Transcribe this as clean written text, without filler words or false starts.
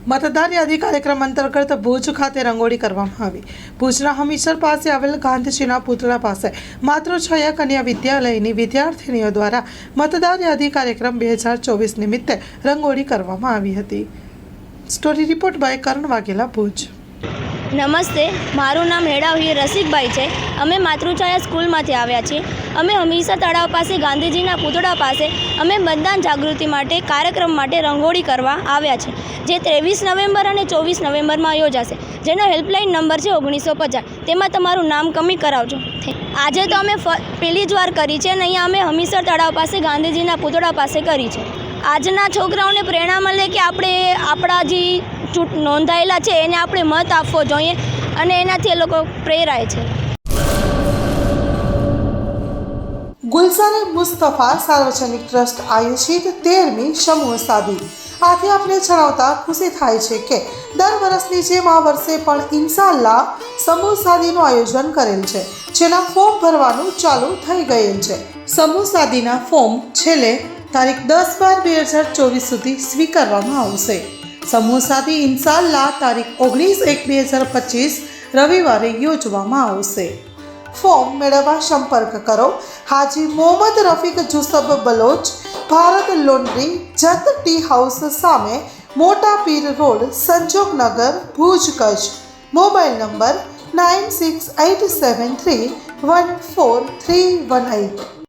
મતદાર યાદી કાર્યક્રમ અંતર્ગત ભુજ ખાતે રંગોળી કરવામાં આવી। ભુજના હમીરસર પાસે આવેલ ગાંધીજીના પુતળા પાસે માતૃછાયા કન્યા વિદ્યાલયની વિદ્યાર્થીનીઓ દ્વારા મતદાર યાદી કાર્યક્રમ 2024 નિમિત્તે રંગોળી કરવામાં આવી હતી। સ્ટોરી રિપોર્ટ બાય કરણ વાઘેલા, ભુજ। નમસ્તે, મારું નામ હેડાવહીર રસિકભાઈ છે। અમે માતૃછાયા સ્કૂલમાંથી આવ્યા છીએ। અમે હમીરસર તળાવ પાસે ગાંધીજીના પુતળા પાસે અમે મતદાન જાગૃતિ માટે કાર્યક્રમ માટે રંગોળી કરવા આવ્યા છે, જે 23 નવેમ્બર અને 24 નવેમ્બરમાં યોજાશે, જેનો હેલ્પલાઇન નંબર છે 1950। તેમાં તમારું નામ કમી કરાવજો। આજે તો અમે પહેલી જ વાર કરી છે અને અહીંયા અમે હમીરસર તળાવ પાસે ગાંધીજીના પુતળા પાસે કરી છે। આજના છોકરાઓને પ્રેરણા મળે કે આપણે આપણા જે નોંધાયેલા છે એને આપણે મત આપવો જોઈએ અને એનાથી એ લોકો પ્રેરાય છે। ગુલઝારે મુસ્તફા સાર્વજનિક ટ્રસ્ટ આયોજિત 13મી સમૂહ સાદી। આથી આપણે જણાવતા ખુશી થાય છે કે દર વર્ષની જેમ આ વર્ષે પણ ઇન્શાઅલ્લાહ સમૂહ સાદીનું આયોજન કરેલ છે, જેના ફોર્મ ભરવાનું ચાલુ થઈ ગયેલ છે। સમૂહ સાદીના ફોર્મ છેલ્લે તારીખ 10/12/2024 સુધી સ્વીકારવામાં આવશે। સમૂહ સાદી ઇન્શાઅલ્લાહ તારીખ 19/1/2025 રવિવારે યોજવામાં આવશે। ફોર્મ મેળવવા સંપર્ક કરો Haji Mohammad Rafiq Jusab Baloch, Bharat laundry, Jat tea house સામે, Mota Pir road, Sanjognagar, Bhuj, Kutch. Mobile number 9687314318।